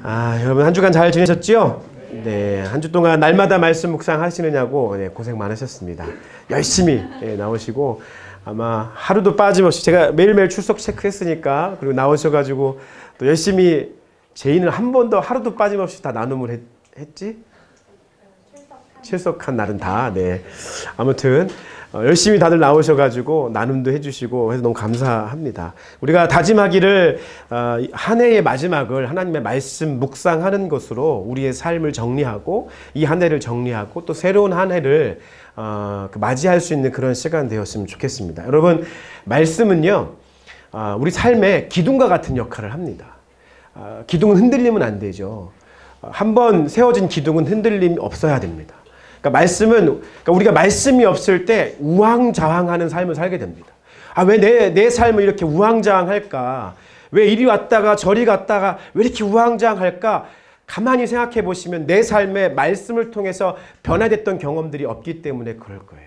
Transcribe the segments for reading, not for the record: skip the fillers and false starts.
여러분 한 주간 잘 지내셨죠? 네, 한 주 동안 날마다 말씀 묵상 하시느냐고 고생 많으셨습니다. 열심히 나오시고 아마 하루도 빠짐없이 제가 매일매일 출석 체크했으니까 그리고 나오셔가지고 또 열심히 제인을 한 번도 하루도 빠짐없이 다 나눔을 했지? 출석한 날은 다. 네. 아무튼 열심히 다들 나오셔가지고 나눔도 해주시고 해서 너무 감사합니다. 우리가 다짐하기를 한 해의 마지막을 하나님의 말씀 묵상하는 것으로 우리의 삶을 정리하고 이 한 해를 정리하고 또 새로운 한 해를 맞이할 수 있는 그런 시간 되었으면 좋겠습니다. 여러분, 말씀은요 우리 삶에 기둥과 같은 역할을 합니다. 기둥은 흔들리면 안 되죠. 한번 세워진 기둥은 흔들림이 없어야 됩니다. 그러니까 말씀은, 우리가 말씀이 없을 때 우왕좌왕하는 삶을 살게 됩니다. 왜 내 삶을 이렇게 우왕좌왕할까? 왜 이리 왔다가 저리 갔다가 왜 이렇게 우왕좌왕할까? 가만히 생각해 보시면 내 삶에 말씀을 통해서 변화됐던 경험들이 없기 때문에 그럴 거예요.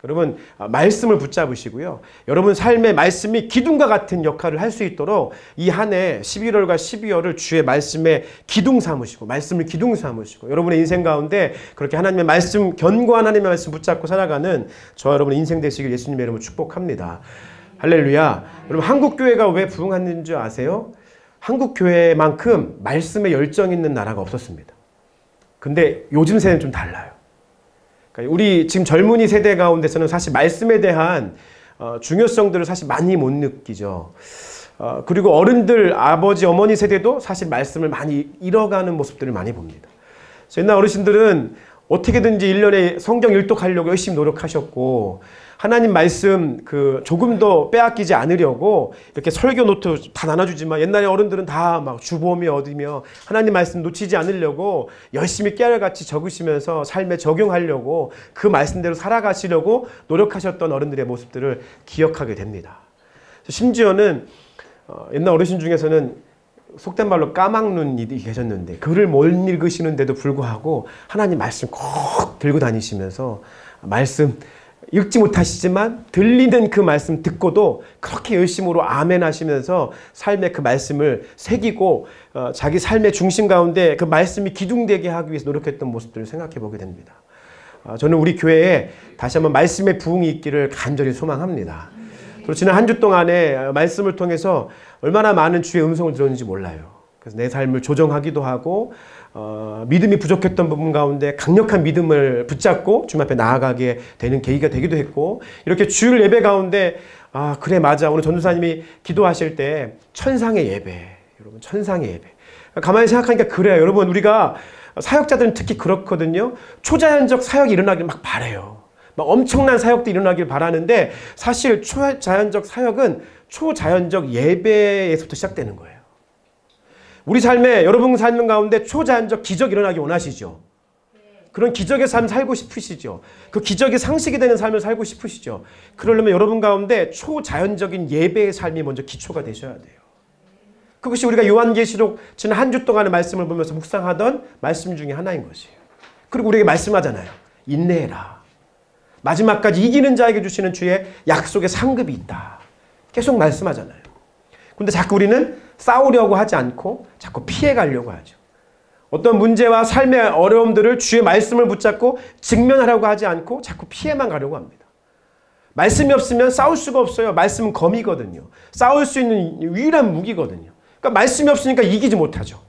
여러분, 말씀을 붙잡으시고요. 여러분 삶의 말씀이 기둥과 같은 역할을 할 수 있도록 이 한 해 11월과 12월을 주의 말씀에 기둥 삼으시고 말씀을 기둥 삼으시고 여러분의 인생 가운데 그렇게 하나님의 말씀, 견고한 하나님의 말씀 붙잡고 살아가는 저와 여러분의 인생 되시길 예수님의 이름으로 축복합니다. 할렐루야. 여러분, 한국교회가 왜 부흥하는 줄 아세요? 한국교회만큼 말씀에 열정 있는 나라가 없었습니다. 근데 요즘 세대는 좀 달라요. 우리 지금 젊은이 세대 가운데서는 사실 말씀에 대한 중요성들을 사실 많이 못 느끼죠. 그리고 어른들, 아버지, 어머니 세대도 사실 말씀을 많이 잃어가는 모습들을 많이 봅니다. 옛날 어르신들은 어떻게든지 1년에 성경 일독하려고 열심히 노력하셨고 하나님 말씀 조금 더 빼앗기지 않으려고 이렇게 설교 노트 다 나눠주지만 옛날에 어른들은 다 막 주보며 얻으며 하나님 말씀 놓치지 않으려고 열심히 깨알같이 적으시면서 삶에 적용하려고 그 말씀대로 살아가시려고 노력하셨던 어른들의 모습들을 기억하게 됩니다. 심지어는 옛날 어르신 중에서는 속된 말로 까막눈이 계셨는데 글을 못 읽으시는데도 불구하고 하나님 말씀 꼭 들고 다니시면서 말씀 읽지 못하시지만 들리는 그 말씀 듣고도 그렇게 열심으로 아멘 하시면서 삶의 그 말씀을 새기고 자기 삶의 중심 가운데 그 말씀이 기둥되게 하기 위해서 노력했던 모습들을 생각해 보게 됩니다. 저는 우리 교회에 다시 한번 말씀의 부흥이 있기를 간절히 소망합니다. 그리고 지난 한 주 동안에 말씀을 통해서 얼마나 많은 주의 음성을 들었는지 몰라요. 그래서 내 삶을 조정하기도 하고 믿음이 부족했던 부분 가운데 강력한 믿음을 붙잡고 주님 앞에 나아가게 되는 계기가 되기도 했고 이렇게 주일 예배 가운데 그래 맞아 오늘 전도사님이 기도하실 때 천상의 예배 여러분 천상의 예배 가만히 생각하니까 그래요. 여러분 우리가 사역자들은 특히 그렇거든요. 초자연적 사역이 일어나길 막 바라요. 막 엄청난 사역도 일어나길 바라는데 사실 초자연적 사역은 초자연적 예배에서부터 시작되는 거예요. 우리 삶에 여러분 삶 가운데 초자연적 기적이 일어나기 원하시죠? 그런 기적의 삶 살고 싶으시죠? 그 기적의 상식이 되는 삶을 살고 싶으시죠? 그러려면 여러분 가운데 초자연적인 예배의 삶이 먼저 기초가 되셔야 돼요. 그것이 우리가 요한계시록 지난 한 주 동안의 말씀을 보면서 묵상하던 말씀 중에 하나인 것이에요. 그리고 우리에게 말씀하잖아요. 인내해라. 마지막까지 이기는 자에게 주시는 주의 약속의 상급이 있다. 계속 말씀하잖아요. 근데 자꾸 우리는 싸우려고 하지 않고 자꾸 피해가려고 하죠. 어떤 문제와 삶의 어려움들을 주의 말씀을 붙잡고 직면하려고 하지 않고 자꾸 피해만 가려고 합니다. 말씀이 없으면 싸울 수가 없어요. 말씀은 검이거든요. 싸울 수 있는 유일한 무기거든요. 그러니까 말씀이 없으니까 이기지 못하죠.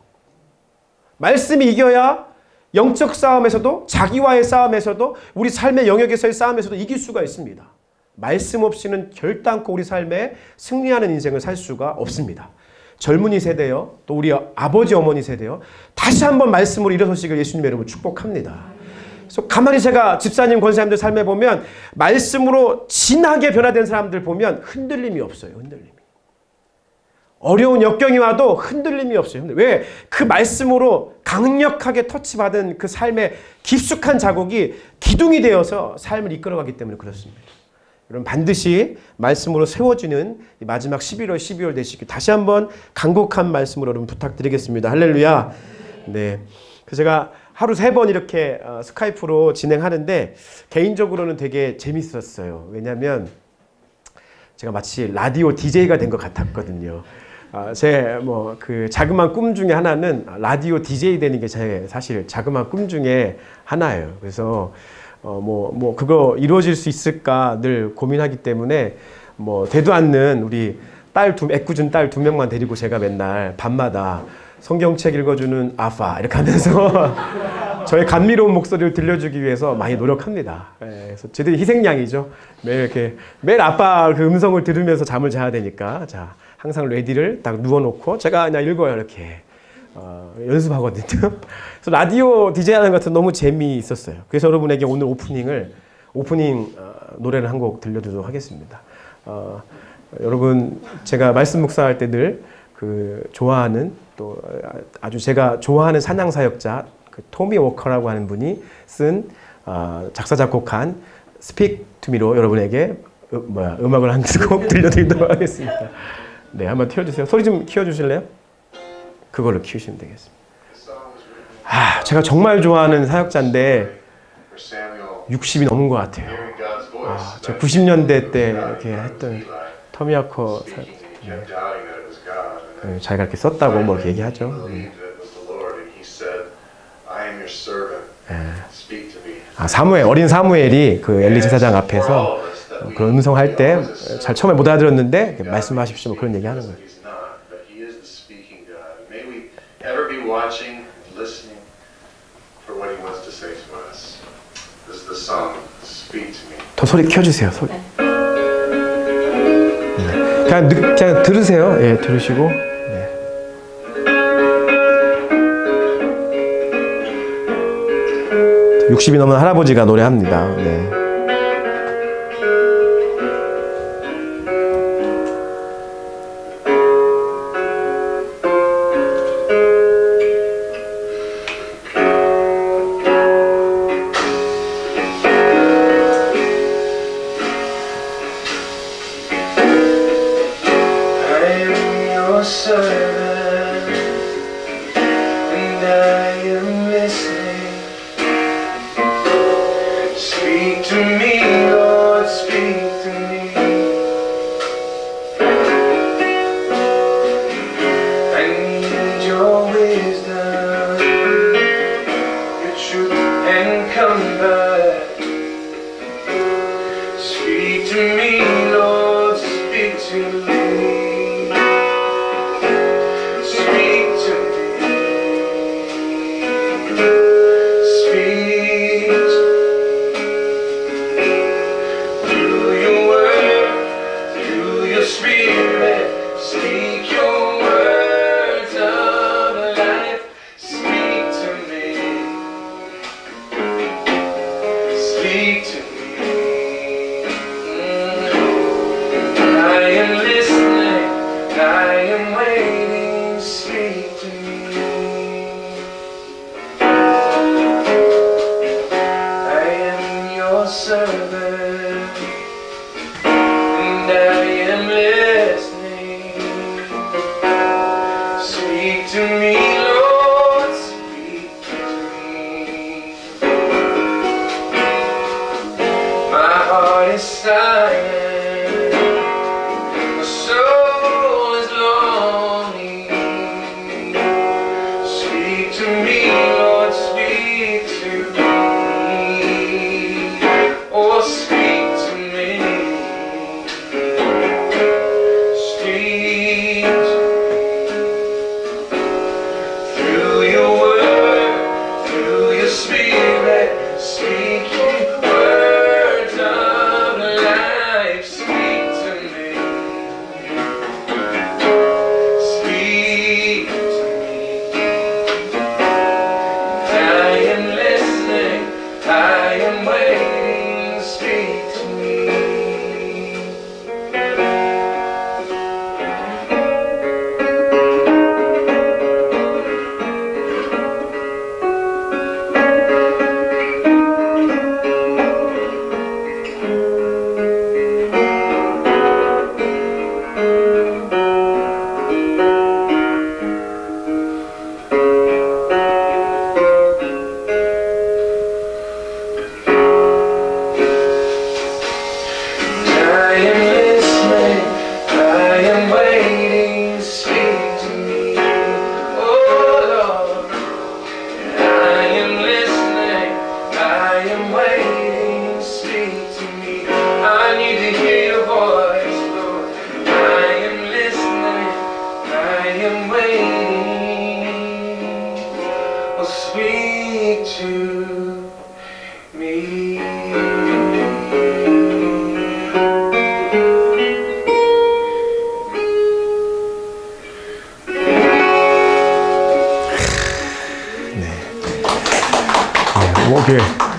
말씀이 이겨야 영적 싸움에서도 자기와의 싸움에서도 우리 삶의 영역에서의 싸움에서도 이길 수가 있습니다. 말씀 없이는 결단코 우리 삶에 승리하는 인생을 살 수가 없습니다. 젊은이 세대요. 또 우리 아버지 어머니 세대요. 다시 한번 말씀으로 일어서시길 예수님의 이름으로 축복합니다. 그래서 가만히 제가 집사님 권사님들 삶에 보면 말씀으로 진하게 변화된 사람들 보면 흔들림이 없어요. 흔들림이. 어려운 역경이 와도 흔들림이 없어요. 왜? 그 말씀으로 강력하게 터치받은 그 삶의 깊숙한 자국이 기둥이 되어서 삶을 이끌어가기 때문에 그렇습니다. 여러분 반드시 말씀으로 세워지는 마지막 11월, 12월 되시길 다시 한번 간곡한 말씀으로 여러분 부탁드리겠습니다. 할렐루야. 네. 그래서 제가 하루 3번 이렇게 스카이프로 진행하는데 개인적으로는 되게 재밌었어요. 왜냐하면 제가 마치 라디오 DJ가 된 것 같았거든요. 제 뭐 그 자그마한 꿈 중에 하나는 라디오 DJ 되는 게 제 사실 자그마한 꿈 중에 하나예요. 그래서 그거 이루어질 수 있을까 늘 고민하기 때문에 뭐 되도 않는 우리 애꿎은 딸 2명만 데리고 제가 맨날 밤마다 성경책 읽어주는 아빠 이렇게 하면서 저의 감미로운 목소리를 들려주기 위해서 많이 노력합니다. 그래서 저들이 희생양이죠. 매일 아빠 그 음성을 들으면서 잠을 자야 되니까 자 항상 레디를 딱 누워놓고 제가 그냥 읽어요 이렇게 연습하거든요. 그래서 라디오 DJ 하는 것 같은 너무 재미있었어요. 그래서 여러분에게 오늘 오프닝 노래를 한 곡 들려드리도록 하겠습니다. 여러분 제가 말씀 묵상할 때 늘 그 좋아하는 또 아주 제가 좋아하는 찬양 사역자 그 토미 워커라고 하는 분이 쓴 작사 작곡한 Speak to Me로 여러분에게 음악을 한 곡 들려드리도록 하겠습니다. 네, 한번 띄워주세요. 소리 좀 키워주실래요? 그걸로 키우시면 되겠습니다. 제가 정말 좋아하는 사역자인데 60이 넘은 것 같아요. 제가 90년대 때 이렇게 했던 토미 워커 자기가 이렇게 썼다고 뭐 이렇게 얘기하죠. 어린 사무엘이 그 엘리 제사장 앞에서 그런 음성할 때 잘 처음에 못 알아들었는데 말씀하십시오 뭐 그런 얘기 하는 거예요. 더 소리 켜주세요. 소리. 그냥 들으세요. 예, 들으시고. 네. (60이) 넘은 할아버지가 노래합니다. 네.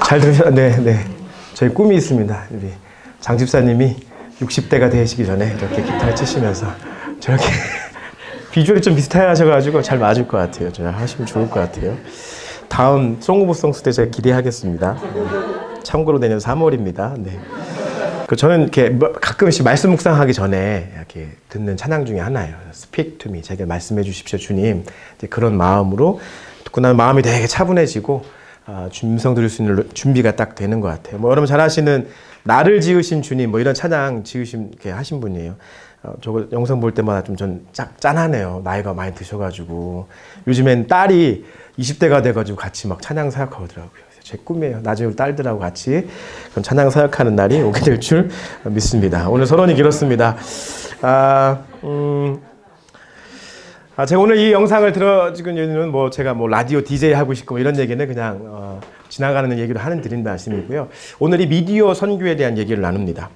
잘 들으셨, 네. 저희 꿈이 있습니다. 우리 장 집사님이 60대가 되시기 전에 이렇게 기타를 치시면서 저렇게 비주얼이 좀 비슷하셔가지고 잘 맞을 것 같아요. 저 하시면 좋을 것 같아요. 다음 송 오브 송스 때 제가 기대하겠습니다. 참고로 내년 3월입니다. 네. 저는 이렇게 가끔씩 말씀 묵상하기 전에 이렇게 듣는 찬양 중에 하나예요. Speak to me. 제게 말씀해 주십시오, 주님. 그런 마음으로 듣고 나면 마음이 되게 차분해지고 주님 음성 들을 수 있는 준비가 딱 되는 것 같아요. 여러분 잘 아시는 나를 지으신 주님 이런 찬양 지으신 이렇게 하신 분이에요. 저거 영상 볼 때마다 좀 전 짠하네요. 나이가 많이 드셔가지고 요즘엔 딸이 20대가 돼가지고 같이 막 찬양 사역하더라고요. 제 꿈이에요. 나중에 딸들하고 같이 그런 찬양 사역하는 날이 오게 될 줄 믿습니다. 오늘 서론이 길었습니다. 제가 오늘 이 영상을 들어주는 이유는 제가 라디오 DJ 하고 싶고 이런 얘기는 그냥 지나가는 얘기로 드린 말씀이고요. 오늘 이 미디어 선교에 대한 얘기를 나눕니다.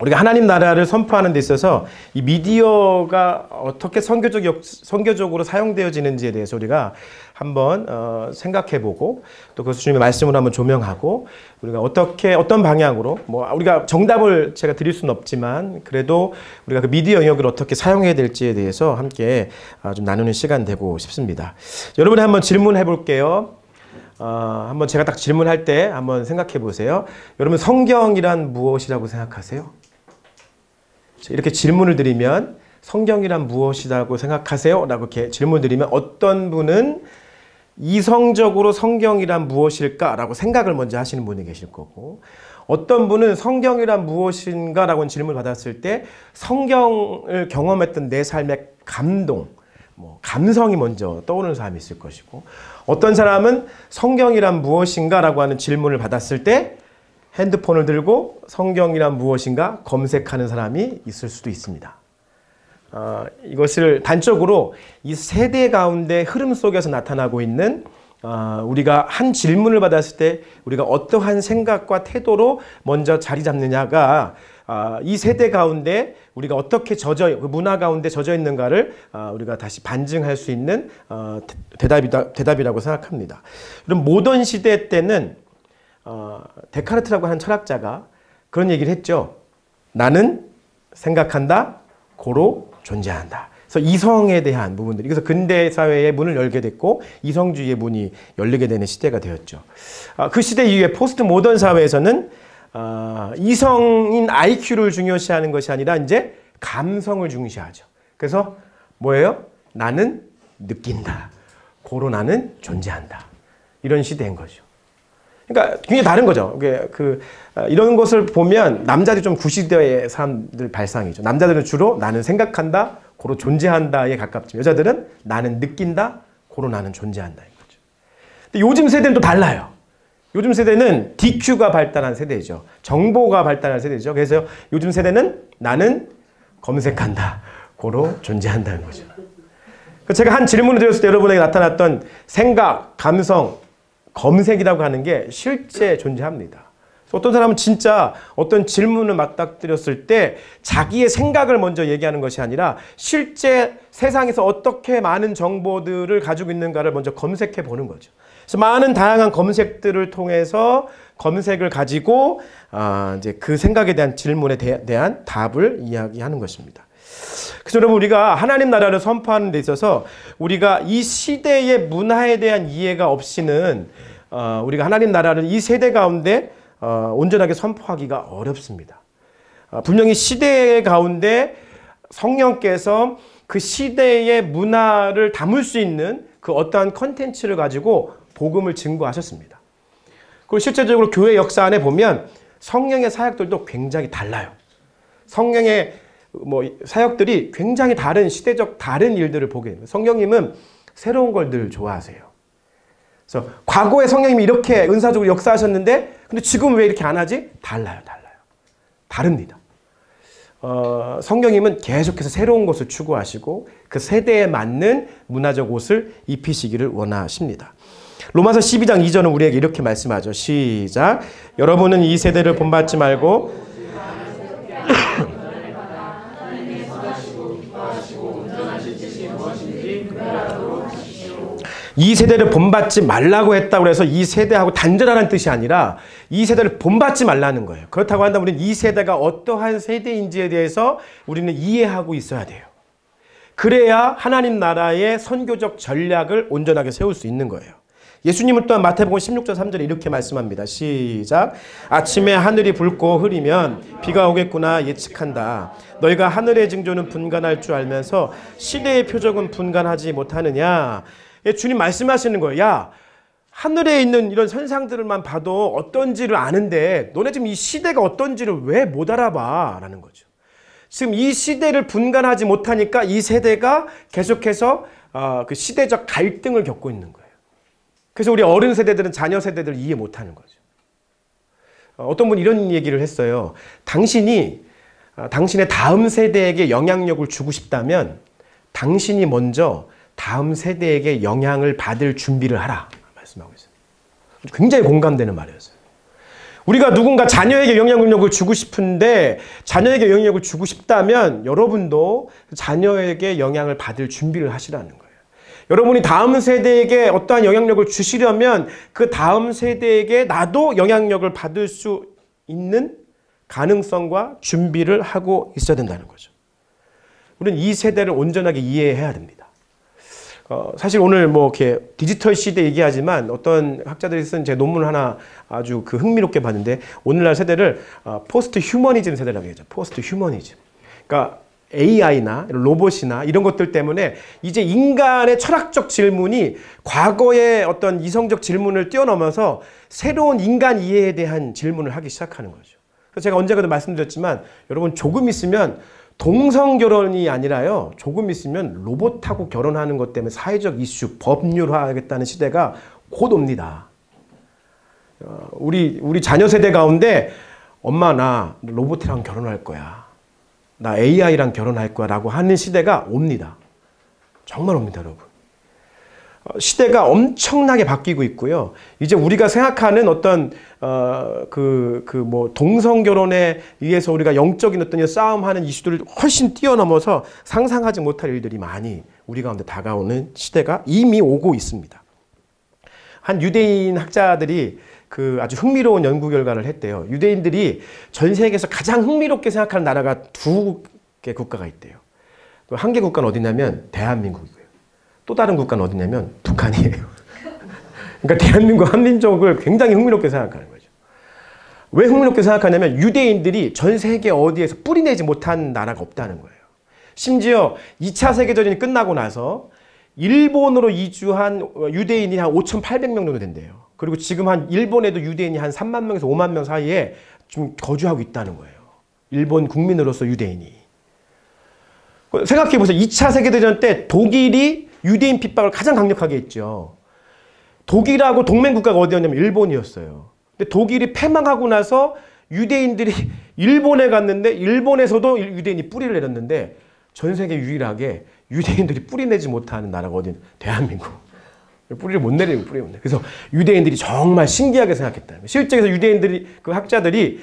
우리가 하나님 나라를 선포하는 데 있어서 이 미디어가 어떻게 선교적으로 사용되어지는지에 대해서 우리가 한번 생각해보고 또 그것을 주님의 말씀으로 한번 조명하고 우리가 어떤 방향으로 우리가 정답을 제가 드릴 수는 없지만 그래도 우리가 그 미디어 영역을 어떻게 사용해야 될지에 대해서 함께 좀 나누는 시간 되고 싶습니다. 여러분이 한번 질문해 볼게요. 한번 제가 딱 질문할 때 한번 생각해 보세요. 여러분 성경이란 무엇이라고 생각하세요? 이렇게 질문을 드리면 성경이란 무엇이라고 생각하세요? 라고 이렇게 질문을 드리면 어떤 분은 이성적으로 성경이란 무엇일까? 라고 생각을 먼저 하시는 분이 계실 거고 어떤 분은 성경이란 무엇인가? 라고 질문을 받았을 때 성경을 경험했던 내 삶의 감동, 감성이 먼저 떠오르는 사람이 있을 것이고 어떤 사람은 성경이란 무엇인가? 라고 하는 질문을 받았을 때 핸드폰을 들고 성경이란 무엇인가 검색하는 사람이 있을 수도 있습니다. 이것을 단적으로 이 세대 가운데 흐름 속에서 나타나고 있는 우리가 한 질문을 받았을 때 우리가 어떠한 생각과 태도로 먼저 자리 잡느냐가 이 세대 가운데 우리가 어떻게 그 문화 가운데 젖어 있는가를 우리가 다시 반증할 수 있는 대답이라고 생각합니다. 그럼 모던 시대 때는 데카르트라고 하는 철학자가 그런 얘기를 했죠. 나는 생각한다, 고로 존재한다. 그래서 이성에 대한 부분들이 그래서 근대 사회의 문을 열게 됐고 이성주의의 문이 열리게 되는 시대가 되었죠. 그 시대 이후에 포스트 모던 사회에서는 이성인 IQ를 중요시하는 것이 아니라 이제 감성을 중시하죠. 그래서 뭐예요? 나는 느낀다. 고로 나는 존재한다. 이런 시대인 거죠. 그러니까 굉장히 다른 거죠. 이런 것을 보면 남자들이 좀 구시대의 사람들 발상이죠. 남자들은 주로 나는 생각한다, 고로 존재한다에 가깝지만 여자들은 나는 느낀다, 고로 나는 존재한다인 거죠. 근데 요즘 세대는 또 달라요. 요즘 세대는 DQ가 발달한 세대죠. 정보가 발달한 세대죠. 그래서 요즘 세대는 나는 검색한다, 고로 존재한다는 거죠. 제가 한 질문을 드렸을 때 여러분에게 나타났던 생각, 감성, 검색이라고 하는 게 실제 존재합니다. 어떤 사람은 진짜 어떤 질문을 맞닥뜨렸을 때 자기의 생각을 먼저 얘기하는 것이 아니라 실제 세상에서 어떻게 많은 정보들을 가지고 있는가를 먼저 검색해 보는 거죠. 그래서 많은 다양한 검색들을 통해서 검색을 가지고 이제 그 생각에 대한 질문에 대한 답을 이야기하는 것입니다. 그래서 여러분 우리가 하나님 나라를 선포하는 데 있어서 우리가 이 시대의 문화에 대한 이해가 없이는 우리가 하나님 나라를 이 세대 가운데 온전하게 선포하기가 어렵습니다. 분명히 시대 가운데 성령께서 그 시대의 문화를 담을 수 있는 그 어떠한 컨텐츠를 가지고 복음을 증거하셨습니다. 그리고 실제적으로 교회 역사 안에 보면 성령의 사역들도 굉장히 달라요. 성령의 사역들이 굉장히 다른 시대적 다른 일들을 보게 됩니다. 성령님은 새로운 걸 늘 좋아하세요. 그래서 과거에 성령님이 이렇게 은사적으로 역사하셨는데 근데 지금 왜 이렇게 안 하지? 달라요. 다릅니다. 성령님은 계속해서 새로운 것을 추구하시고 그 세대에 맞는 문화적 옷을 입히시기를 원하십니다. 로마서 12장 2절은 우리에게 이렇게 말씀하죠. 시작. 여러분은 이 세대를 본받지 말고 이 세대를 본받지 말라고 했다고 해서 이 세대하고 단절하라는 뜻이 아니라 이 세대를 본받지 말라는 거예요. 그렇다고 한다면 우리는 이 세대가 어떠한 세대인지에 대해서 우리는 이해하고 있어야 돼요. 그래야 하나님 나라의 선교적 전략을 온전하게 세울 수 있는 거예요. 예수님은 또한 마태복음 16장 3절에 이렇게 말씀합니다. 시작. 아침에 하늘이 붉고 흐리면 비가 오겠구나 예측한다. 너희가 하늘의 징조는 분간할 줄 알면서 시대의 표적은 분간하지 못하느냐. 주님 말씀하시는 거예요. 야, 하늘에 있는 이런 현상들만 봐도 어떤지를 아는데 너네 지금 이 시대가 어떤지를 왜 못 알아봐? 라는 거죠. 지금 이 시대를 분간하지 못하니까 이 세대가 계속해서 그 시대적 갈등을 겪고 있는 거예요. 그래서 우리 어른 세대들은 자녀 세대들을 이해 못하는 거죠. 어떤 분이 이런 얘기를 했어요. 당신이 당신의 다음 세대에게 영향력을 주고 싶다면 당신이 먼저 다음 세대에게 영향을 받을 준비를 하라 말씀하고 있어요. 굉장히 공감되는 말이었어요. 우리가 누군가 자녀에게 영향력을 주고 싶은데 자녀에게 영향력을 주고 싶다면 여러분도 자녀에게 영향을 받을 준비를 하시라는 거예요. 여러분이 다음 세대에게 어떠한 영향력을 주시려면 그 다음 세대에게 나도 영향력을 받을 수 있는 가능성과 준비를 하고 있어야 된다는 거죠. 우리는 이 세대를 온전하게 이해해야 됩니다. 사실 오늘 뭐 이렇게 디지털 시대 얘기하지만 어떤 학자들이 쓴 제 논문 하나 아주 흥미롭게 봤는데 오늘날 세대를 포스트 휴머니즘 세대라고 얘기하죠. 포스트 휴머니즘. 그러니까 AI나 로봇이나 이런 것들 때문에 이제 인간의 철학적 질문이 과거의 어떤 이성적 질문을 뛰어넘어서 새로운 인간 이해에 대한 질문을 하기 시작하는 거죠. 그래서 제가 언젠가도 말씀드렸지만 여러분 조금 있으면 동성 결혼이 아니라요. 조금 있으면 로봇하고 결혼하는 것 때문에 사회적 이슈, 법률화하겠다는 시대가 곧 옵니다. 우리 자녀 세대 가운데 엄마 나 로봇이랑 결혼할 거야. 나 AI랑 결혼할 거야 라고 하는 시대가 옵니다. 정말 옵니다, 여러분. 시대가 엄청나게 바뀌고 있고요. 이제 우리가 생각하는 어떤 동성 결혼에 의해서 우리가 영적인 어떤 싸움하는 이슈들을 훨씬 뛰어넘어서 상상하지 못할 일들이 많이 우리 가운데 다가오는 시대가 이미 오고 있습니다. 한 유대인 학자들이 아주 흥미로운 연구 결과를 했대요. 유대인들이 전 세계에서 가장 흥미롭게 생각하는 나라가 두 개 국가가 있대요. 한 개 국가는 어디냐면 대한민국이고요. 또 다른 국가는 어디냐면 북한이에요. 그러니까 대한민국 한민족을 굉장히 흥미롭게 생각하는 거죠. 왜 흥미롭게 생각하냐면 유대인들이 전 세계 어디에서 뿌리내지 못한 나라가 없다는 거예요. 심지어 2차 세계대전이 끝나고 나서 일본으로 이주한 유대인이 한 5,800명 정도 된대요. 그리고 지금 한 일본에도 유대인이 한 3만 명에서 5만 명 사이에 좀 거주하고 있다는 거예요. 일본 국민으로서 유대인이. 생각해보세요. 2차 세계대전 때 독일이 유대인 핍박을 가장 강력하게 했죠. 독일하고 동맹국가가 어디였냐면 일본이었어요. 근데 독일이 패망하고 나서 유대인들이 일본에 갔는데 일본에서도 유대인이 뿌리를 내렸는데 전 세계 유일하게 유대인들이 뿌리 내지 못하는 나라가 어디냐? 대한민국. 뿌리를 못 내리는 뿌리 못 내. 그래서 유대인들이 정말 신기하게 생각했다. 실제로 유대인들이 학자들이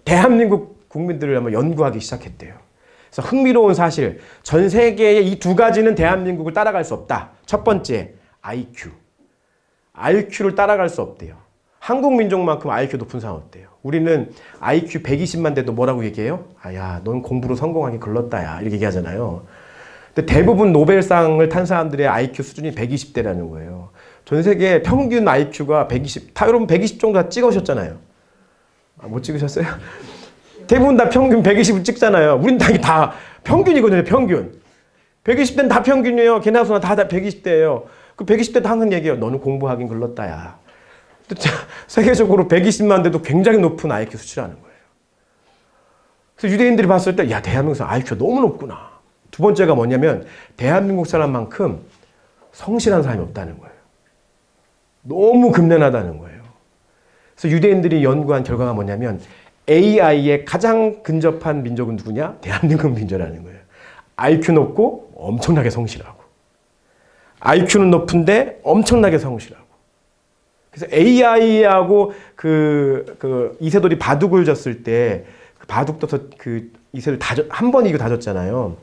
대한민국 국민들을 한번 연구하기 시작했대요. 그래서 흥미로운 사실, 전 세계의 이 두 가지는 대한민국을 따라갈 수 없다. 첫 번째, IQ. IQ를 따라갈 수 없대요. 한국 민족만큼 IQ 높은 사람 없대요. 우리는 IQ 120만 돼도 뭐라고 얘기해요? 야, 넌 공부로 성공하기 글렀다, 야. 이렇게 얘기하잖아요. 근데 대부분 노벨상을 탄 사람들의 IQ 수준이 120대라는 거예요. 전 세계 평균 IQ가 120, 여러분 120 정도 다 찍으셨잖아요. 못 찍으셨어요? 대부분 다 평균 120을 찍잖아요. 우린 다 평균이거든요, 평균. 120대는 다 평균이에요. 걔네 수나 다 120대예요. 그 120대도 항상 얘기해요. 너는 공부하긴 글렀다, 야. 세계적으로 120만 대도 굉장히 높은 IQ 수치라는 거예요. 그래서 유대인들이 봤을 때, 야, 대한민국 IQ가 너무 높구나. 두 번째가 뭐냐면, 대한민국 사람만큼 성실한 사람이 없다는 거예요. 너무 금연하다는 거예요. 그래서 유대인들이 연구한 결과가 뭐냐면, AI에 가장 근접한 민족은 누구냐? 대한민국 민족이라는 거예요. IQ 높고 엄청나게 성실하고. IQ는 높은데 엄청나게 성실하고. 그래서 AI하고 이세돌이 바둑을 졌을 때 바둑 둬서 2세를 한 번 이기고 다 졌잖아요.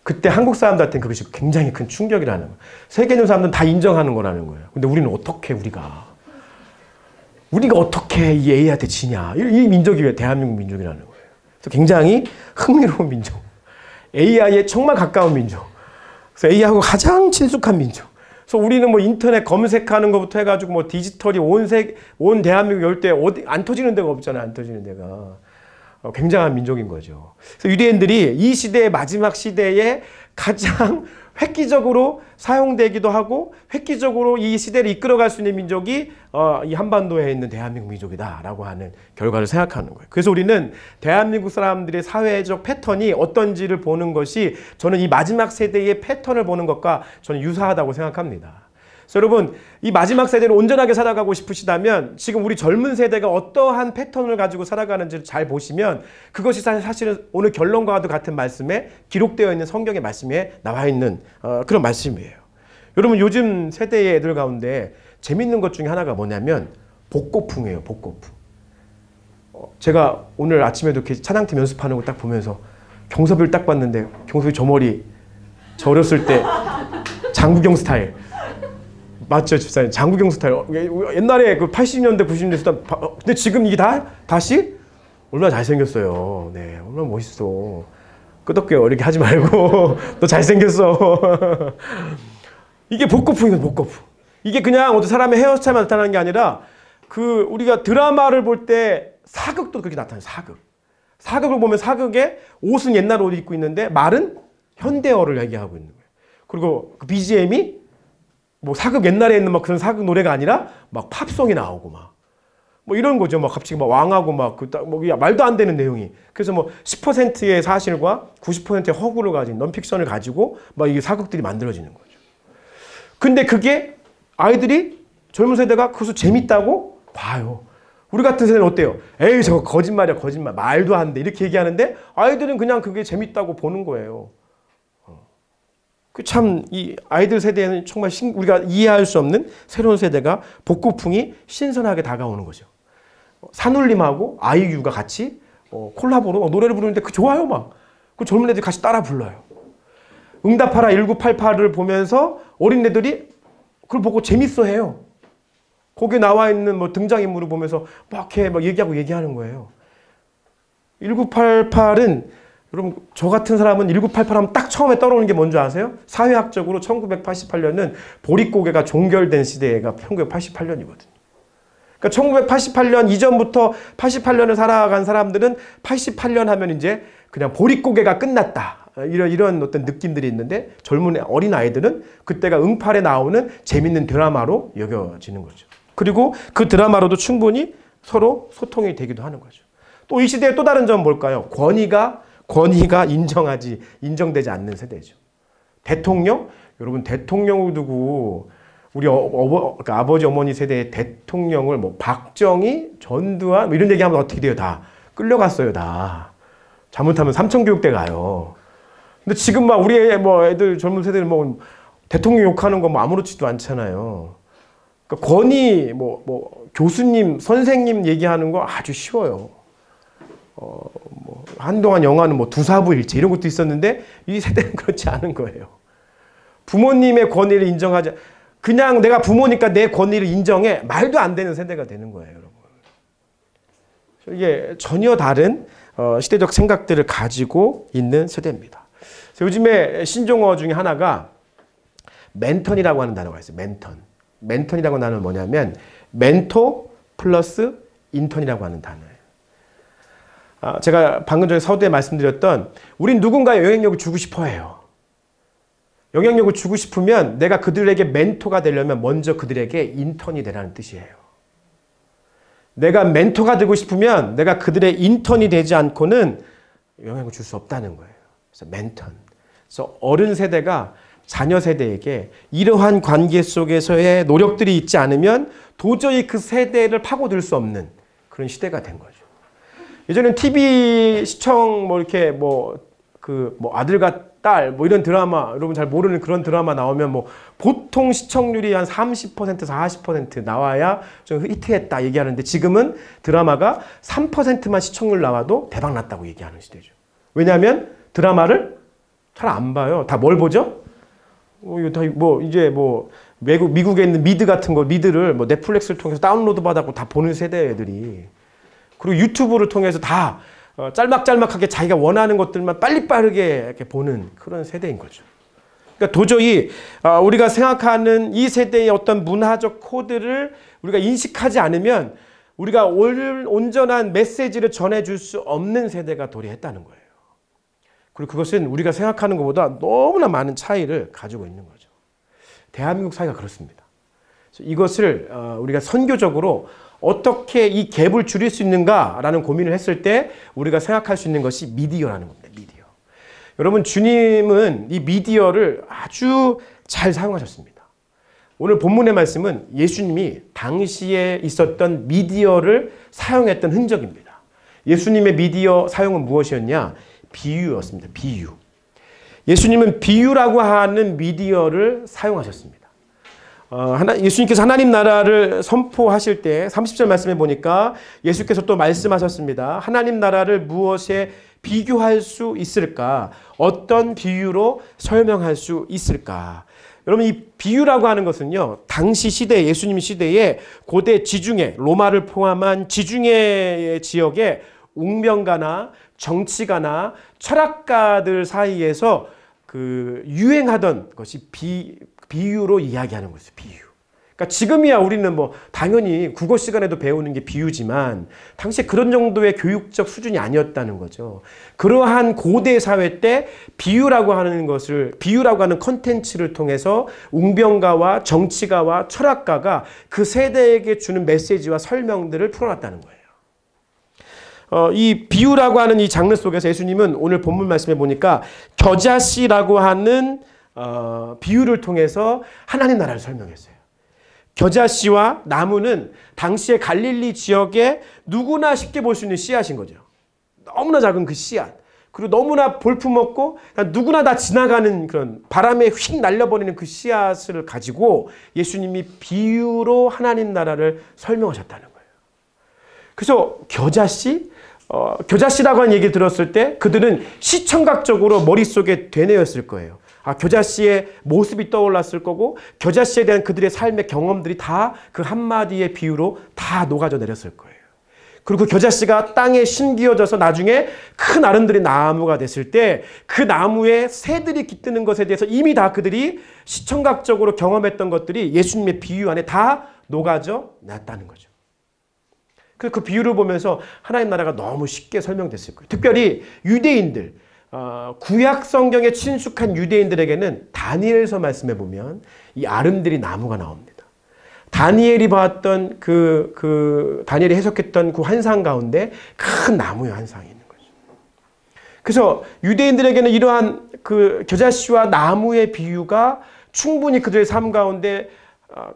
그때 한국 사람들한테는 그것이 굉장히 큰 충격이라는 거예요. 세계 있는 사람들은 다 인정하는 거라는 거예요. 근데 우리는 어떻게 우리가 어떻게 이 A한테 지냐. 이 민족이 왜 대한민국 민족이라는 거예요. 그래서 굉장히 흥미로운 민족. AI에 정말 가까운 민족. 그래서 AI하고 가장 친숙한 민족. 그래서 우리는 뭐 인터넷 검색하는 것부터 해가지고 뭐 디지털이 온 대한민국 열대 어디 안 터지는 데가 없잖아요. 안 터지는 데가. 굉장한 민족인 거죠. 그래서 유대인들이 이 시대의 마지막 시대에 가장 획기적으로 사용되기도 하고 획기적으로 이 시대를 이끌어갈 수 있는 민족이 이 한반도에 있는 대한민국 민족이다라고 하는 결과를 생각하는 거예요. 그래서 우리는 대한민국 사람들의 사회적 패턴이 어떤지를 보는 것이 저는 이 마지막 세대의 패턴을 보는 것과 저는 유사하다고 생각합니다. 그래서 여러분 이 마지막 세대를 온전하게 살아가고 싶으시다면 지금 우리 젊은 세대가 어떠한 패턴을 가지고 살아가는지를 잘 보시면 그것이 사실은 오늘 결론과도 같은 말씀에 기록되어 있는 성경의 말씀에 나와 있는 그런 말씀이에요. 여러분 요즘 세대의 애들 가운데 재밌는 것 중에 하나가 뭐냐면 복고풍이에요. 복고풍. 제가 오늘 아침에도 이렇게 찬양팀 연습하는 거 딱 보면서 경섭이를 딱 봤는데 경섭이 저 머리 저 어렸을 때 장국영 스타일 맞죠, 집사님? 장국영 스타일. 옛날에 그 80년대, 90년대 스타일. 근데 지금 이게 다시? 얼마나 잘생겼어요. 네, 얼마나 멋있어. 끄덕여. 이렇게 하지 말고. 너 잘생겼어. 이게 복고풍이거든, 복고풍. 이게 그냥 어떤 사람의 헤어스타일만 나타나는 게 아니라 우리가 드라마를 볼 때 사극도 그렇게 나타나요, 사극. 사극을 보면 사극에 옷은 옛날 옷을 입고 있는데 말은 현대어를 얘기하고 있는 거예요. 그리고 그 BGM이 뭐 사극 옛날에 있는 막 그런 사극 노래가 아니라 막 팝송이 나오고 막 뭐 이런 거죠. 막 갑자기 막 왕하고 막 뭐 말도 안 되는 내용이. 그래서 뭐 10%의 사실과 90%의 허구를 가진 넌픽션을 가지고 막 이게 사극들이 만들어지는 거죠. 근데 그게 아이들이 젊은 세대가 그것을 재밌다고 봐요. 우리 같은 세대는 어때요? 에이 저거 거짓말이야 거짓말 말도 안 돼 이렇게 얘기하는데 아이들은 그냥 그게 재밌다고 보는 거예요. 참 이 아이들 세대에는 정말 우리가 이해할 수 없는 새로운 세대가 복고풍이 신선하게 다가오는 거죠. 산울림하고 아이유가 같이 콜라보로 노래를 부르는데 그 좋아요 막. 그 젊은 애들이 같이 따라 불러요. 응답하라 1988을 보면서 어린애들이 그걸 보고 재밌어해요. 거기에 나와 있는 뭐 등장인물을 보면서 막 얘기하는 거예요. 1988은 여러분 저 같은 사람은 1988 하면 딱 처음에 떠오르는 게 뭔지 아세요? 사회학적으로 1988년은 보릿고개가 종결된 시대가 1988년이거든요. 그러니까 1988년 이전부터 88년을 살아간 사람들은 88년 하면 이제 그냥 보릿고개가 끝났다. 이런 어떤 느낌들이 있는데 젊은 어린 아이들은 그때가 응팔에 나오는 재밌는 드라마로 여겨지는 거죠. 그리고 그 드라마로도 충분히 서로 소통이 되기도 하는 거죠. 또 이 시대의 또 다른 점은 뭘까요? 권위가 인정되지 않는 세대죠. 대통령? 여러분 대통령을 두고 우리 그러니까 아버지 어머니 세대의 대통령을 뭐 박정희, 전두환 뭐 이런 얘기하면 어떻게 돼요? 다 끌려갔어요. 다. 잘못하면 삼천교육대 가요. 근데 지금 막 우리 애들 젊은 세대는 뭐 대통령 욕하는 거 뭐 아무렇지도 않잖아요. 그러니까 권위 교수님, 선생님 얘기하는 거 아주 쉬워요. 한동안 영화는 두사부일체 이런 것도 있었는데 이 세대는 그렇지 않은 거예요. 부모님의 권위를 인정하지 그냥 내가 부모니까 내 권위를 인정해 말도 안 되는 세대가 되는 거예요, 여러분. 이게 전혀 다른 시대적 생각들을 가지고 있는 세대입니다. 요즘에 신종어 중에 하나가 멘턴이라고 하는 단어가 있어요. 멘턴이라고 하는 단어는 뭐냐면 멘토 플러스 인턴이라고 하는 단어예요. 제가 방금 전에 서두에 말씀드렸던 우린 누군가의 영향력을 주고 싶어 해요. 영향력을 주고 싶으면 내가 그들에게 멘토가 되려면 먼저 그들에게 인턴이 되라는 뜻이에요. 내가 멘토가 되고 싶으면 내가 그들의 인턴이 되지 않고는 영향을 줄 수 없다는 거예요. 그래서 멘턴. 그래서 어른 세대가 자녀 세대에게 이러한 관계 속에서의 노력들이 있지 않으면 도저히 그 세대를 파고들 수 없는 그런 시대가 된 거죠. 예전엔 TV 시청 아들과 딸 이런 드라마 여러분 잘 모르는 그런 드라마 나오면 보통 시청률이 한 30% 40% 나와야 좀 히트했다 얘기하는데 지금은 드라마가 3%만 시청률 나와도 대박 났다고 얘기하는 시대죠. 왜냐하면 드라마를 잘 안 봐요. 다 뭘 보죠? 이거 다 이제 미국에 있는 미드 같은 거, 미드를 넷플릭스를 통해서 다운로드 받았고 다 보는 세대 애들이. 그리고 유튜브를 통해서 다 짤막짤막하게 자기가 원하는 것들만 빨리빠르게 이렇게 보는 그런 세대인 거죠. 그러니까 도저히 우리가 생각하는 이 세대의 어떤 문화적 코드를 우리가 인식하지 않으면 우리가 온전한 메시지를 전해줄 수 없는 세대가 도래했다는 거예요. 그리고 그것은 우리가 생각하는 것보다 너무나 많은 차이를 가지고 있는 거죠. 대한민국 사회가 그렇습니다. 이것을 우리가 선교적으로 어떻게 이 갭을 줄일 수 있는가라는 고민을 했을 때 우리가 생각할 수 있는 것이 미디어라는 겁니다. 미디어. 여러분, 주님은 이 미디어를 아주 잘 사용하셨습니다. 오늘 본문의 말씀은 예수님이 당시에 있었던 미디어를 사용했던 흔적입니다. 예수님의 미디어 사용은 무엇이었냐? 비유였습니다. 비유. 예수님은 비유라고 하는 미디어를 사용하셨습니다. 예수님께서 하나님 나라를 선포하실 때 30절 말씀에 보니까 예수께서 또 말씀하셨습니다. 하나님 나라를 무엇에 비교할 수 있을까? 어떤 비유로 설명할 수 있을까? 여러분, 이 비유라고 하는 것은요, 당시 시대, 예수님 시대에 고대 지중해, 로마를 포함한 지중해 지역에 웅변가나 정치가나 철학가들 사이에서 유행하던 것이 비유로 이야기하는 것이죠. 비유. 그러니까 지금이야 우리는 당연히 국어 시간에도 배우는 게 비유지만 당시에 그런 정도의 교육적 수준이 아니었다는 거죠. 그러한 고대 사회 때 비유라고 하는 컨텐츠를 통해서 웅변가와 정치가와 철학가가 그 세대에게 주는 메시지와 설명들을 풀어놨다는 거예요. 이 비유라고 하는 이 장르 속에서 예수님은 오늘 본문 말씀에 보니까 겨자씨라고 하는 비유를 통해서 하나님 나라를 설명했어요. 겨자씨와 나무는 당시의 갈릴리 지역에 누구나 쉽게 볼 수 있는 씨앗인 거죠. 너무나 작은 그 씨앗. 그리고 너무나 볼품없고 누구나 다 지나가는 그런 바람에 휙 날려버리는 그 씨앗을 가지고 예수님이 비유로 하나님 나라를 설명하셨다는 거예요. 그래서 겨자씨라고 하는 얘기 들었을 때 그들은 시청각적으로 머릿속에 되뇌었을 거예요. 겨자씨의 모습이 떠올랐을 거고 겨자씨에 대한 그들의 삶의 경험들이 다 그 한마디의 비유로 다 녹아져 내렸을 거예요. 그리고 그 겨자씨가 땅에 심기어져서 나중에 큰 아름드린 나무가 됐을 때 그 나무에 새들이 깃드는 것에 대해서 이미 다 그들이 시청각적으로 경험했던 것들이 예수님의 비유 안에 다 녹아져 놨다는 거죠. 그 비유를 보면서 하나님 나라가 너무 쉽게 설명됐을 거예요. 특별히 유대인들, 구약 성경에 친숙한 유대인들에게는 다니엘서 말씀해 보면 이 아름드리 나무가 나옵니다. 다니엘이 봤던 다니엘이 해석했던 그 환상 가운데 큰 나무의 환상이 있는 거죠. 그래서 유대인들에게는 이러한 그 겨자씨와 나무의 비유가 충분히 그들의 삶 가운데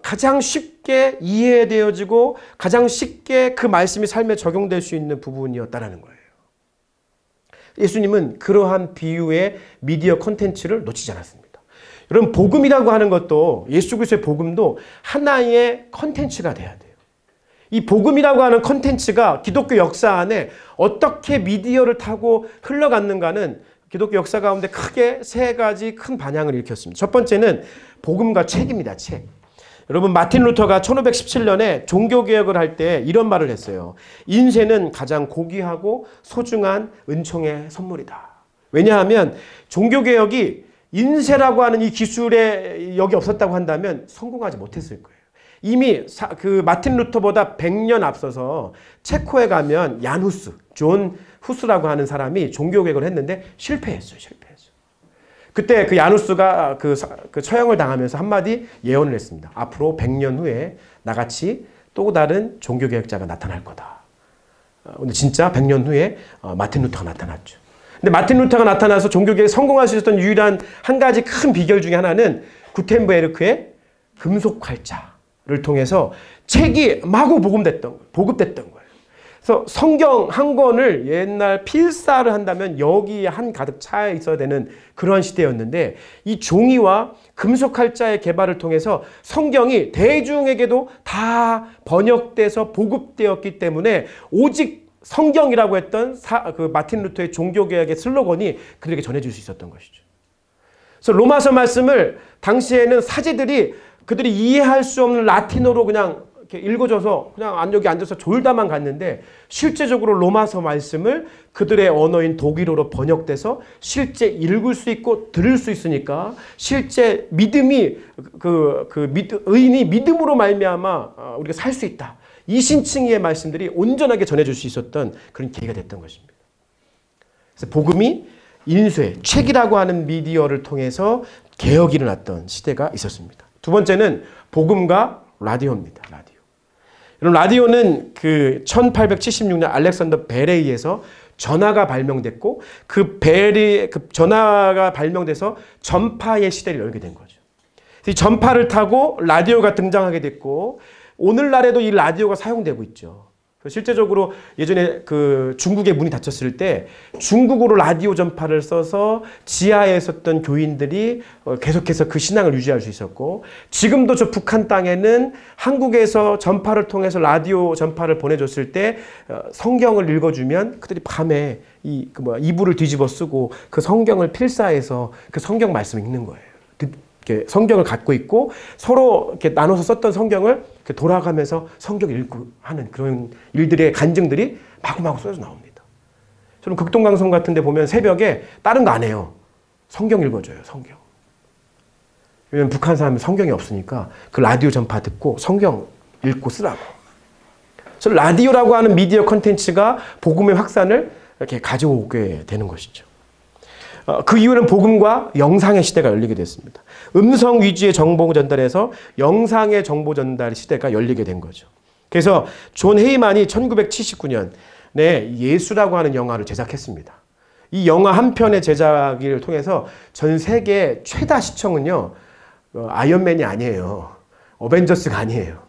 가장 쉽게 이해되어지고 가장 쉽게 그 말씀이 삶에 적용될 수 있는 부분이었다라는 거예요. 예수님은 그러한 비유의 미디어 콘텐츠를 놓치지 않았습니다. 여러분, 복음이라고 하는 것도 예수 그리스도의 복음도 하나의 콘텐츠가 돼야 돼요. 이 복음이라고 하는 콘텐츠가 기독교 역사 안에 어떻게 미디어를 타고 흘러갔는가는 기독교 역사 가운데 크게 세 가지 큰 반향을 일으켰습니다. 첫 번째는 복음과 책입니다. 책. 여러분, 마틴 루터가 1517년에 종교개혁을 할 때 이런 말을 했어요. 인쇄는 가장 고귀하고 소중한 은총의 선물이다. 왜냐하면 종교개혁이 인쇄라고 하는 이 기술에 여기 없었다고 한다면 성공하지 못했을 거예요. 이미 그 마틴 루터보다 100년 앞서서 체코에 가면 얀 후스, 존 후스라고 하는 사람이 종교개혁을 했는데 실패했어요. 그때 그 야누스가 그 처형을 당하면서 한마디 예언을 했습니다. 앞으로 100년 후에 나같이 또 다른 종교개혁자가 나타날 거다. 근데 진짜 100년 후에 마틴 루터가 나타났죠. 근데 마틴 루터가 나타나서 종교개혁에 성공할 수 있었던 유일한 한 가지 큰 비결 중에 하나는 구텐베르크의 금속 활자를 통해서 책이 마구 보급됐던 거예요. 그래서 성경 한 권을 옛날 필사를 한다면 여기에 한 가득 차 있어야 되는 그러한 시대였는데 이 종이와 금속 활자의 개발을 통해서 성경이 대중에게도 다 번역돼서 보급되었기 때문에 오직 성경이라고 했던 그 마틴 루터의 종교개혁의 슬로건이 그들에게 전해질 수 있었던 것이죠. 그래서 로마서 말씀을 당시에는 사제들이 그들이 이해할 수 없는 라틴어로 그냥 이렇게 읽어줘서 그냥 여기 앉아서 졸다만 갔는데, 실제적으로 로마서 말씀을 그들의 언어인 독일어로 번역돼서 실제 읽을 수 있고 들을 수 있으니까 실제 믿음이 의인이 믿음으로 말미암아 우리가 살 수 있다. 이 신칭의 말씀들이 온전하게 전해줄 수 있었던 그런 계기가 됐던 것입니다. 그래서 복음이 인쇄, 책이라고 하는 미디어를 통해서 개혁이 일어났던 시대가 있었습니다. 두 번째는 복음과 라디오입니다. 라디오. 여러분, 라디오는 그 1876년 알렉산더 벨에 의해서 전화가 발명됐고, 그 전화가 발명돼서 전파의 시대를 열게 된 거죠. 이 전파를 타고 라디오가 등장하게 됐고, 오늘날에도 이 라디오가 사용되고 있죠. 실제적으로 예전에 그 중국의 문이 닫혔을 때 중국어로 라디오 전파를 써서 지하에 있었던 교인들이 계속해서 그 신앙을 유지할 수 있었고, 지금도 저 북한 땅에는 한국에서 전파를 통해서 라디오 전파를 보내줬을 때 성경을 읽어주면 그들이 밤에 이불을 뒤집어 쓰고 그 성경을 필사해서 그 성경 말씀을 읽는 거예요. 이렇게 성경을 갖고 있고 서로 이렇게 나눠서 썼던 성경을 이렇게 돌아가면서 성경을 읽고 하는 그런 일들의 간증들이 마구마구 쏟아져 나옵니다. 저는 극동방송 같은 데 보면 새벽에 다른 거 안 해요. 성경 읽어줘요. 성경. 왜냐면 북한 사람은 성경이 없으니까 그 라디오 전파 듣고 성경 읽고 쓰라고. 그래서 라디오라고 하는 미디어 콘텐츠가 복음의 확산을 이렇게 가져오게 되는 것이죠. 그 이후에는 복음과 영상의 시대가 열리게 됐습니다. 음성 위주의 정보 전달에서 영상의 정보 전달 시대가 열리게 된 거죠. 그래서 존 헤이만이 1979년에 예수라고 하는 영화를 제작했습니다. 이 영화 한 편의 제작을 통해서 전 세계 최다 시청은요, 아이언맨이 아니에요. 어벤져스가 아니에요.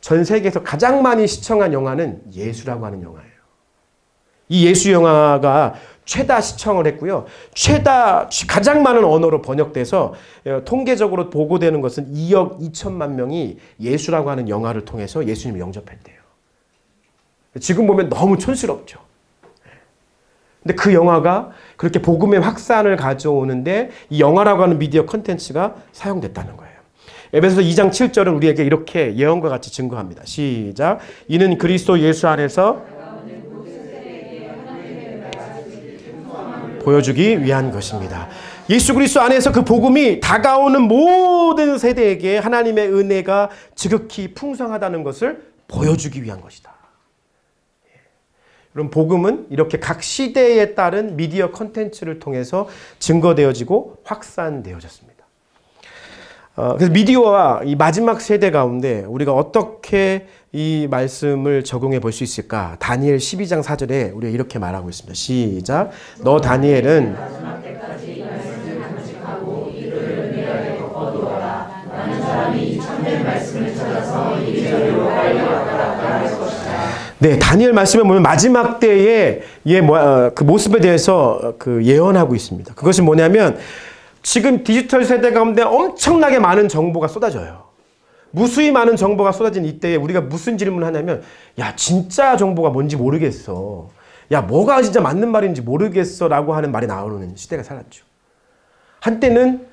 전 세계에서 가장 많이 시청한 영화는 예수라고 하는 영화예요. 이 예수 영화가 최다 시청을 했고요. 가장 많은 언어로 번역돼서 통계적으로 보고되는 것은 2억 2천만 명이 예수라고 하는 영화를 통해서 예수님을 영접했대요. 지금 보면 너무 촌스럽죠. 근데 그 영화가 그렇게 복음의 확산을 가져오는데 이 영화라고 하는 미디어 콘텐츠가 사용됐다는 거예요. 에베소서 2장 7절은 우리에게 이렇게 예언과 같이 증거합니다. 시작. 이는 그리스도 예수 안에서 보여주기 위한 것입니다. 예수 그리스도 안에서 그 복음이 다가오는 모든 세대에게 하나님의 은혜가 지극히 풍성하다는 것을 보여주기 위한 것이다. 여러분, 복음은 이렇게 각 시대에 따른 미디어 콘텐츠를 통해서 증거되어지고 확산되어졌습니다. 그래서 미디어와 이 마지막 세대 가운데 우리가 어떻게 이 말씀을 적용해 볼 수 있을까? 다니엘 12장 4절에 우리가 이렇게 말하고 있습니다. 시작. 너 다니엘은 네, 다니엘 말씀에 보면 마지막 때의 그 모습에 대해서 그 예언하고 있습니다. 그것이 뭐냐면 지금 디지털 세대 가운데 엄청나게 많은 정보가 쏟아져요. 무수히 많은 정보가 쏟아진 이때에 우리가 무슨 질문을 하냐면, 야, 진짜 정보가 뭔지 모르겠어. 야, 뭐가 진짜 맞는 말인지 모르겠어. 라고 하는 말이 나오는 시대가 살았죠. 한때는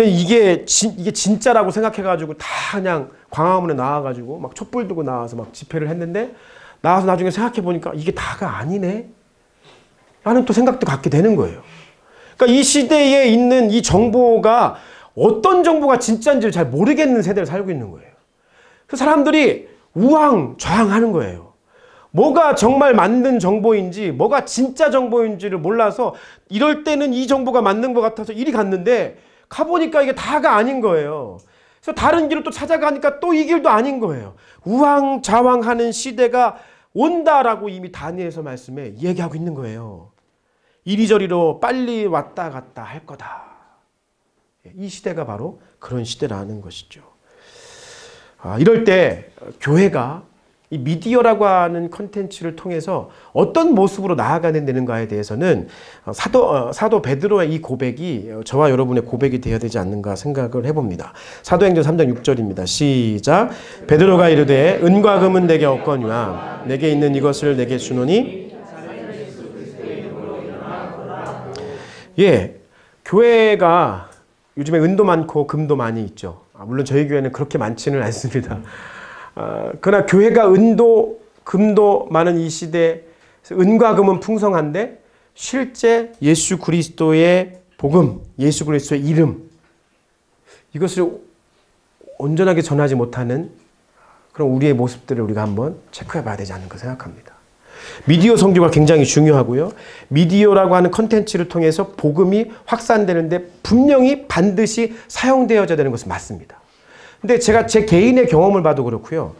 이게 진짜라고 생각해가지고 다 그냥 광화문에 나와가지고 막 촛불 들고 나와서 막 집회를 했는데, 나와서 나중에 생각해보니까 이게 다가 아니네? 라는 또 생각도 갖게 되는 거예요. 그러니까 이 시대에 있는 이 정보가 어떤 정보가 진짜인지를 잘 모르겠는 세대를 살고 있는 거예요. 그 사람들이 우왕좌왕하는 거예요. 뭐가 정말 맞는 정보인지, 뭐가 진짜 정보인지를 몰라서 이럴 때는 이 정보가 맞는 것 같아서 이리 갔는데 가보니까 이게 다가 아닌 거예요. 그래서 다른 길을 또 찾아가니까 또 이 길도 아닌 거예요. 우왕좌왕하는 시대가 온다라고 이미 다니엘서 말씀에 얘기하고 있는 거예요. 이리저리로 빨리 왔다 갔다 할 거다. 이 시대가 바로 그런 시대라는 것이죠. 이럴 때 교회가 이 미디어라고 하는 컨텐츠를 통해서 어떤 모습으로 나아가야 되는가에 대해서는 사도 베드로의 이 고백이 저와 여러분의 고백이 되어야 되지 않는가 생각을 해봅니다. 사도행전 3장 6절입니다. 시작. 베드로가 이르되 은과 금은 내게 없거니와 내게 있는 이것을 내게 주노니. 예, 교회가 요즘에 은도 많고 금도 많이 있죠. 물론 저희 교회는 그렇게 많지는 않습니다. 그러나 교회가 은도, 금도 많은 이 시대에 은과 금은 풍성한데 실제 예수 그리스도의 복음, 예수 그리스도의 이름 이것을 온전하게 전하지 못하는 그런 우리의 모습들을 우리가 한번 체크해 봐야 되지 않을까 생각합니다. 미디어 선교가 굉장히 중요하고요. 미디어라고 하는 컨텐츠를 통해서 복음이 확산되는데 분명히 반드시 사용되어져야 되는 것은 맞습니다. 근데 제가 제 개인의 경험을 봐도 그렇고요.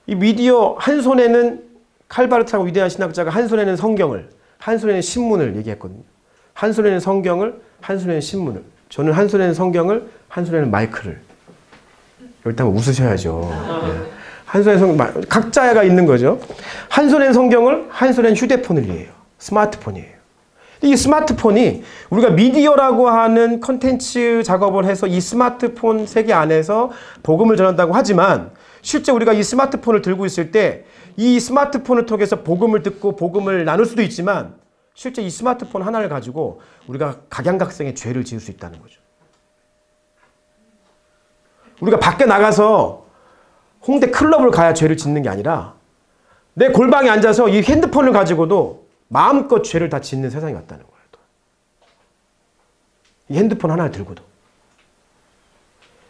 이 미디어 한 손에는 칼바르트라고 위대한 신학자가 한 손에는 성경을, 한 손에는 신문을 얘기했거든요. 한 손에는 성경을, 한 손에는 신문을. 저는 한 손에는 성경을, 한 손에는 마이크를. 일단 웃으셔야죠. 한 손에는 각자가 있는 거죠. 한 손에는 성경을, 한 손에는 휴대폰을 이해해요. 스마트폰이에요. 이 스마트폰이 우리가 미디어라고 하는 컨텐츠 작업을 해서 이 스마트폰 세계 안에서 복음을 전한다고 하지만 실제 우리가 이 스마트폰을 들고 있을 때 이 스마트폰을 통해서 복음을 듣고 복음을 나눌 수도 있지만 실제 이 스마트폰 하나를 가지고 우리가 각양각색의 죄를 지을 수 있다는 거죠. 우리가 밖에 나가서 홍대 클럽을 가야 죄를 짓는 게 아니라 내 골방에 앉아서 이 핸드폰을 가지고도 마음껏 죄를 다 짓는 세상이 왔다는 거예요. 이 핸드폰 하나를 들고도.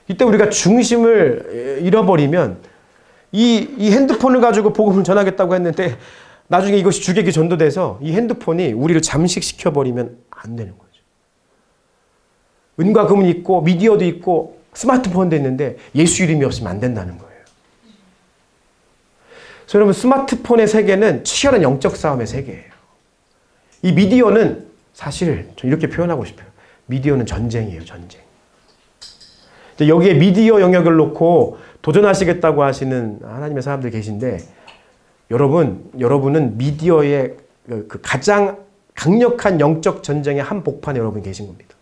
이때 우리가 중심을 잃어버리면 이 핸드폰을 가지고 복음을 전하겠다고 했는데 나중에 이것이 주객이 전도돼서 이 핸드폰이 우리를 잠식시켜버리면 안 되는 거죠. 은과 금은 있고 미디어도 있고 스마트폰도 있는데 예수 이름이 없으면 안 된다는 거예요. 그래서 여러분 스마트폰의 세계는 치열한 영적 싸움의 세계예요. 이 미디어는 사실 저 이렇게 표현하고 싶어요. 미디어는 전쟁이에요. 전쟁. 여기에 미디어 영역을 놓고 도전하시겠다고 하시는 하나님의 사람들 계신데 여러분은 미디어의 그 가장 강력한 영적 전쟁의 한복판에 여러분 계신 겁니다.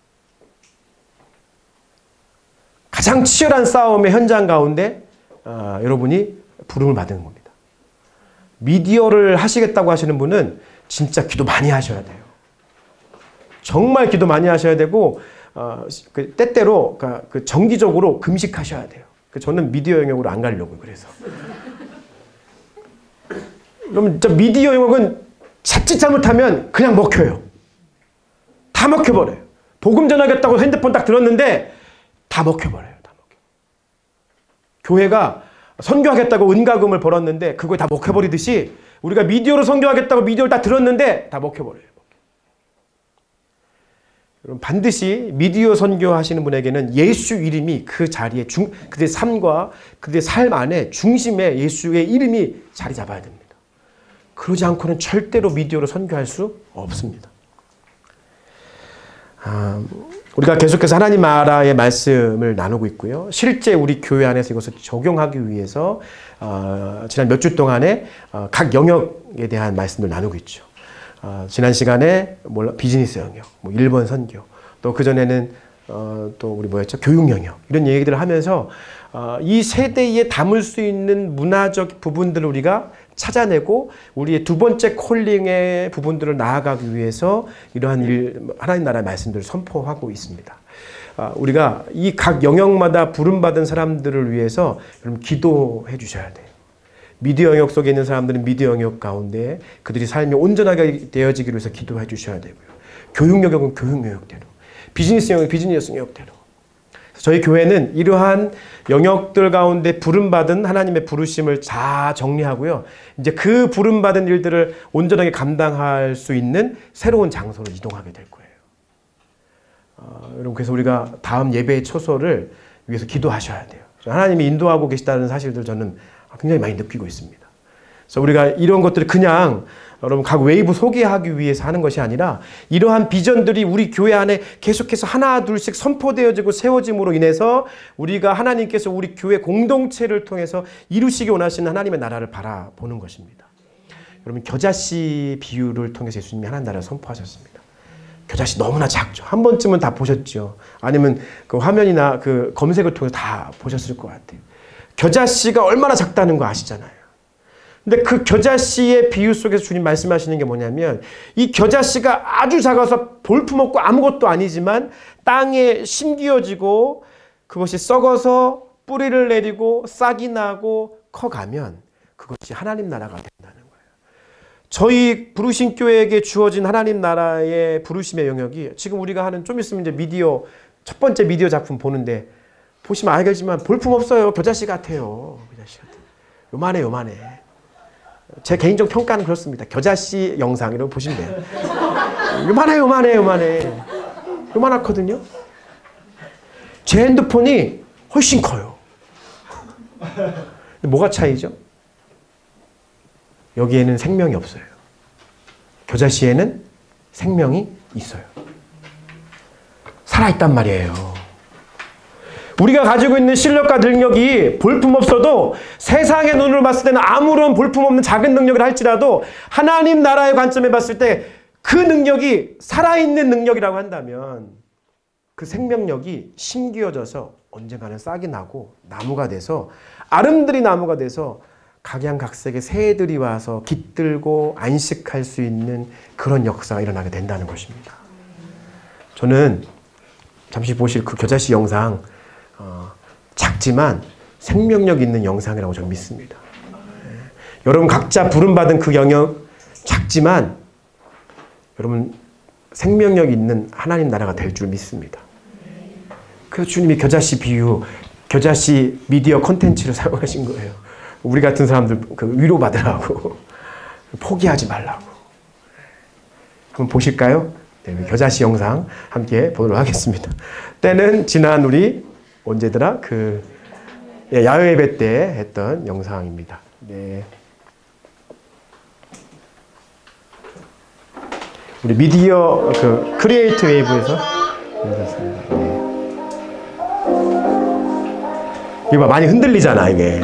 가장 치열한 싸움의 현장 가운데 여러분이 부름을 받은 겁니다. 미디어를 하시겠다고 하시는 분은 진짜 기도 많이 하셔야 돼요. 정말 기도 많이 하셔야 되고 때때로 정기적으로 금식하셔야 돼요. 저는 미디어 영역으로 안 가려고요. 그래서 그러면 미디어 영역은 자칫 잘못하면 그냥 먹혀요. 다 먹혀버려요. 복음 전하겠다고 핸드폰 딱 들었는데 다 먹혀버려요. 다 먹혀. 교회가 선교하겠다고 은가금을 벌었는데 그거에 다 먹혀버리듯이 우리가 미디어로 선교하겠다고 미디어를 다 들었는데 다 먹혀버려요. 여러분 반드시 미디어 선교하시는 분에게는 예수 이름이 그 자리에 그들의 삶과 그들의 삶 안에 중심에 예수의 이름이 자리 잡아야 됩니다. 그러지 않고는 절대로 미디어로 선교할 수 없습니다. 우리가 계속해서 하나님 나라의 말씀을 나누고 있고요. 실제 우리 교회 안에서 이것을 적용하기 위해서 지난 몇 주 동안에 각 영역에 대한 말씀을 나누고 있죠. 지난 시간에 비즈니스 영역, 1번 선교, 또 그전에는 또 우리 교육 영역 이런 얘기들을 하면서 이 세대에 담을 수 있는 문화적 부분들을 우리가 찾아내고 우리의 두 번째 콜링의 부분들을 나아가기 위해서 이러한 하나님 나라의 말씀들을 선포하고 있습니다. 우리가 이 각 영역마다 부름받은 사람들을 위해서 여러분 기도해 주셔야 돼요. 미디어 영역 속에 있는 사람들은 미디어 영역 가운데 그들이 삶이 온전하게 되어지기를 위해서 기도해 주셔야 되고요. 교육 영역은 교육 영역대로, 비즈니스 영역은 비즈니스 영역대로. 저희 교회는 이러한 영역들 가운데 부름받은 하나님의 부르심을 다 정리하고요. 이제 그 부름받은 일들을 온전하게 감당할 수 있는 새로운 장소로 이동하게 될 거예요. 여러분 그래서 우리가 다음 예배의 초소를 위해서 기도하셔야 돼요. 하나님이 인도하고 계시다는 사실들 저는 굉장히 많이 느끼고 있습니다. 그래서 우리가 이런 것들을 그냥 여러분 각 웨이브 소개하기 위해서 하는 것이 아니라 이러한 비전들이 우리 교회 안에 계속해서 하나 둘씩 선포되어지고 세워짐으로 인해서 우리가 하나님께서 우리 교회 공동체를 통해서 이루시기 원하시는 하나님의 나라를 바라보는 것입니다. 여러분 겨자씨 비유를 통해서 예수님이 하나님 나라를 선포하셨습니다. 겨자씨 너무나 작죠. 한 번쯤은 다 보셨죠. 아니면 그 화면이나 그 검색을 통해서 다 보셨을 것 같아요. 겨자씨가 얼마나 작다는 거 아시잖아요. 근데 그 겨자씨의 비유 속에서 주님 말씀하시는 게 뭐냐면 이 겨자씨가 아주 작아서 볼품없고 아무것도 아니지만 땅에 심기어지고 그것이 썩어서 뿌리를 내리고 싹이 나고 커가면 그것이 하나님 나라가 된다는 거예요. 저희 부르신 교회에게 주어진 하나님 나라의 부르심의 영역이 지금 우리가 하는 좀 있으면 이제 미디어 첫 번째 미디어 작품 보는데 보시면 알겠지만 볼품 없어요. 겨자씨 같아요. 겨자씨 같아요. 요만해. 제 개인적 평가는 그렇습니다. 겨자씨 영상 이런 거 보시면 돼요. 요만하거든요. 제 핸드폰이 훨씬 커요. 뭐가 차이죠? 여기에는 생명이 없어요. 겨자씨에는 생명이 있어요. 살아있단 말이에요. 우리가 가지고 있는 실력과 능력이 볼품없어도 세상의 눈으로 봤을 때는 아무런 볼품없는 작은 능력을 할지라도 하나님 나라의 관점에 봤을 때 그 능력이 살아있는 능력이라고 한다면 그 생명력이 심기어져서 언젠가는 싹이 나고 나무가 돼서 아름드리 나무가 돼서 각양각색의 새들이 와서 깃들고 안식할 수 있는 그런 역사가 일어나게 된다는 것입니다. 저는 잠시 보실 그 겨자씨 영상 작지만 생명력 있는 영상이라고 저는 믿습니다. 여러분 각자 부름받은 그 영역 작지만 여러분 생명력 있는 하나님 나라가 될 줄 믿습니다. 그래서 주님이 겨자씨 비유, 겨자씨 미디어 콘텐츠를 사용하신 거예요. 우리 같은 사람들 그 위로받으라고 포기하지 말라고. 한번 보실까요? 네, 겨자씨 영상 함께 보도록 하겠습니다. 때는 지난 우리 언제더라? 야외 예배 때 했던 영상입니다. 네. 우리 미디어 크리에이트 웨이브에서 했습니다. 네. 이거 많이 흔들리잖아, 이게.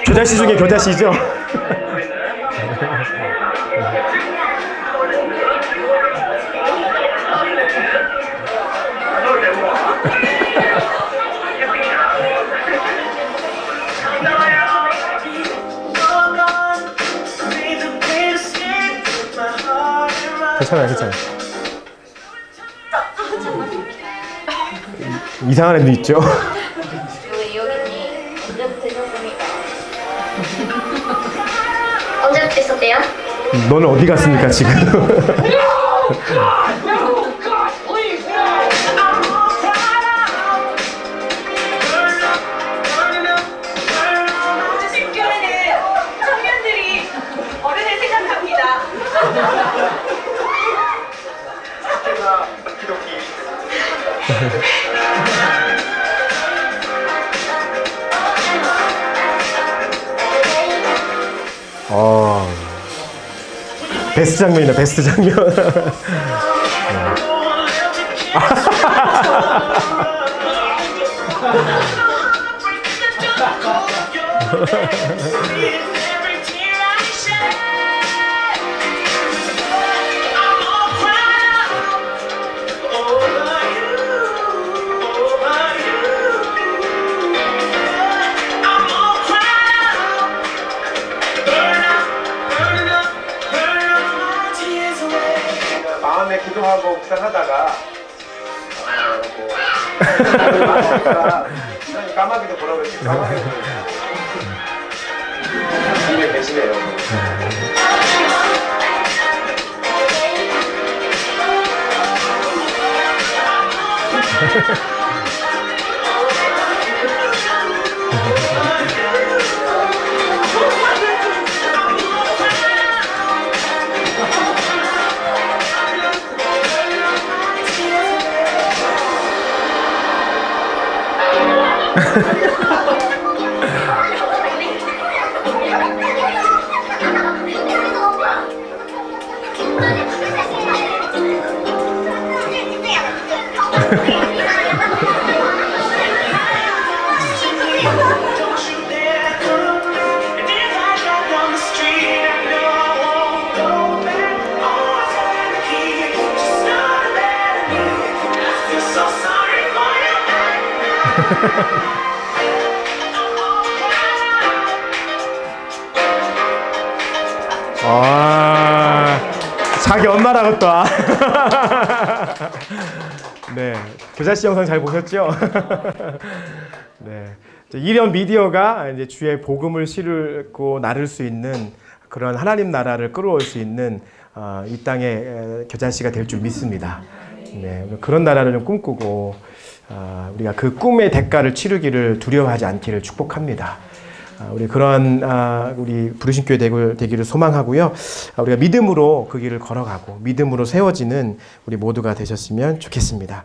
겨자씨 중에 겨자씨죠? 괜찮아요. 이상한 애도 있죠? 언제부터 있었대요? 너는 어디 갔습니까, 지금? 청년들이 어른을 생각합니다. 베스트 장면이다, 베스트 장면. 마음에 기도하고 묵상하다가 까마귀도 보라고 했지. 까마귀도 집에 계시네요. 자기 엄마라고 또. 네, 교자씨 영상 잘 보셨죠? 네, 이런 미디어가 이제 주의 복음을 실고 나를 수 있는 그런 하나님 나라를 끌어올 수 있는 이 땅의 교자씨가 될 줄 믿습니다. 네, 그런 나라를 좀 꿈꾸고 우리가 그 꿈의 대가를 치르기를 두려워하지 않기를 축복합니다. 우리 그런 우리 부르신 교회 되기를 소망하고요. 우리가 믿음으로 그 길을 걸어가고 믿음으로 세워지는 우리 모두가 되셨으면 좋겠습니다.